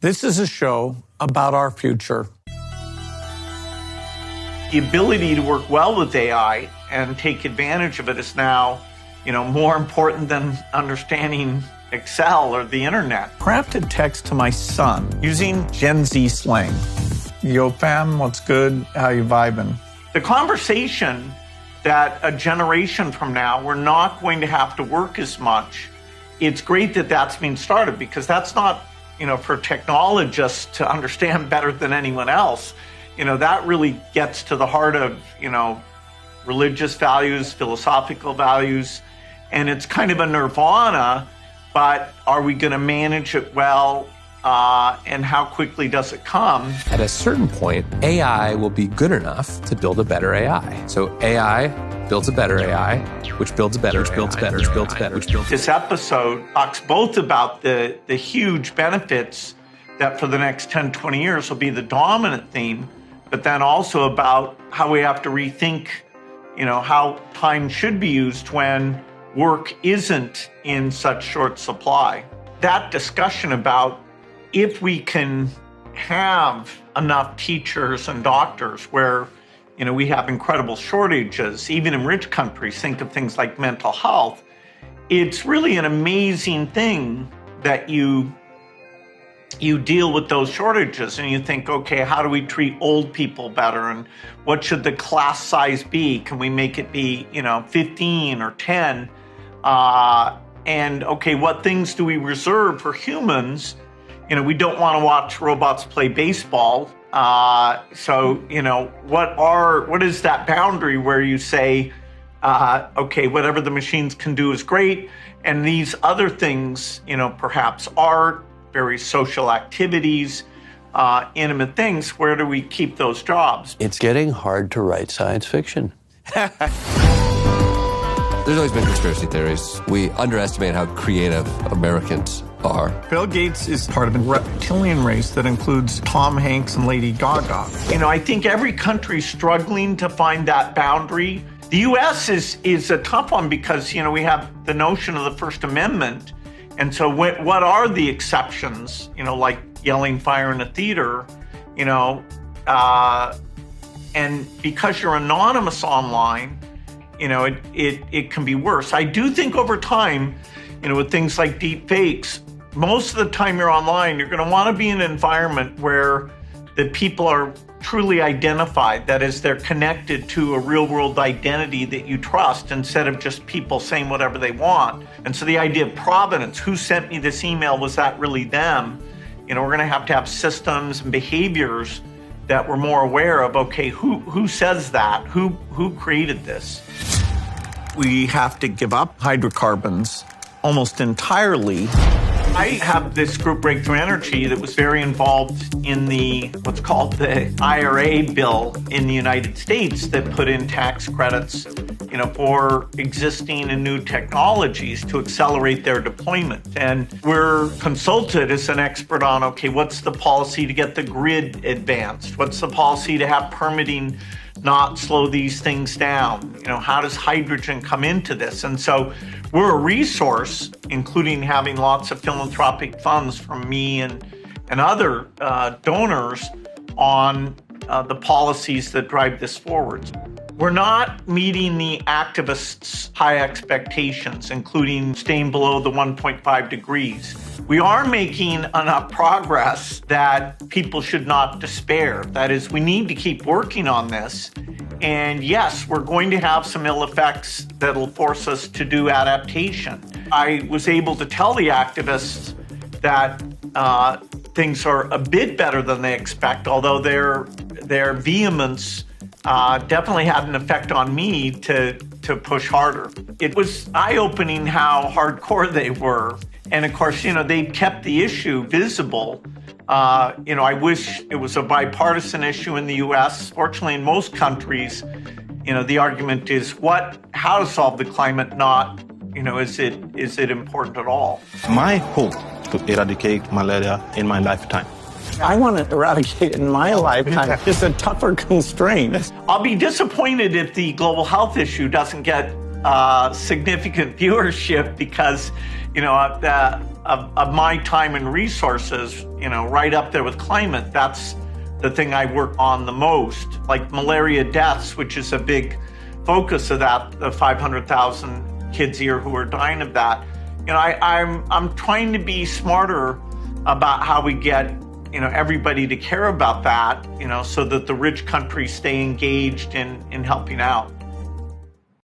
This is a show about our future. The ability to work well with AI and take advantage of it is now, more important than understanding Excel or the internet. Crafted text to my son using Gen Z slang. Yo fam, what's good? How you vibing? The conversation that a generation from now, we're not going to have to work as much. It's great that that's being started, because that's not, for technologists to understand better than anyone else. That really gets to the heart of, religious values, philosophical values, and it's kind of a nirvana, but are we going to manage it well, and how quickly does it come? At a certain point, AI will be good enough to build a better AI. So AI builds a better AI, which builds a better, which builds better, which builds better, which builds better. This episode talks both about the huge benefits that for the next 10, 20 years will be the dominant theme, but then also about how we have to rethink, how time should be used when work isn't in such short supply. That discussion about if we can have enough teachers and doctors where, we have incredible shortages, even in rich countries, think of things like mental health, it's really an amazing thing that you deal with those shortages and you think, okay, how do we treat old people better? And what should the class size be? Can we make it be, 15 or 10? And okay, what things do we reserve for humans? We don't want to watch robots play baseball. So, what is that boundary where you say, okay, whatever the machines can do is great. And these other things, perhaps art, very social activities, intimate things, where do we keep those jobs? It's getting hard to write science fiction. There's always been conspiracy theories. We underestimate how creative Americans are. Bill Gates is part of a reptilian race that includes Tom Hanks and Lady Gaga. I think every country's struggling to find that boundary. The U.S. is a tough one because, we have the notion of the First Amendment. And so what are the exceptions, like yelling fire in a theater, and because you're anonymous online, it can be worse. I do think over time, with things like deep fakes, most of the time you're online, you're going to want to be in an environment where the people are truly identified. That is, they're connected to a real world identity that you trust instead of just people saying whatever they want. And so the idea of provenance, who sent me this email, was that really them? We're going to have systems and behaviors that we're more aware of. Okay, who says that? Who created this? We have to give up hydrocarbons almost entirely. I have this group, Breakthrough Energy, that was very involved in what's called the IRA bill in the United States that put in tax credits, for existing and new technologies to accelerate their deployment. And we're consulted as an expert on, okay, what's the policy to get the grid advanced? What's the policy to have permitting not slow these things down? How does hydrogen come into this? And so we're a resource, including having lots of philanthropic funds from me and other donors on the policies that drive this forward. We're not meeting the activists' high expectations, including staying below the 1.5 degrees. We are making enough progress that people should not despair. That is, we need to keep working on this. And yes, we're going to have some ill effects that'll force us to do adaptation. I was able to tell the activists that things are a bit better than they expect, although their vehemence definitely had an effect on me to push harder. It was eye-opening how hardcore they were. And of course, they kept the issue visible. I wish it was a bipartisan issue in the U.S. Fortunately, in most countries, the argument is how to solve the climate, not, is it important at all? My hope to eradicate malaria in my lifetime. I want to eradicate in my lifetime. It's a tougher constraint. I'll be disappointed if the global health issue doesn't get significant viewership because of my time and resources, right up there with climate, that's the thing I work on the most. Like malaria deaths, which is a big focus of that, the 500,000 kids a year who are dying of that. I'm trying to be smarter about how we get everybody to care about that, so that the rich countries stay engaged in helping out.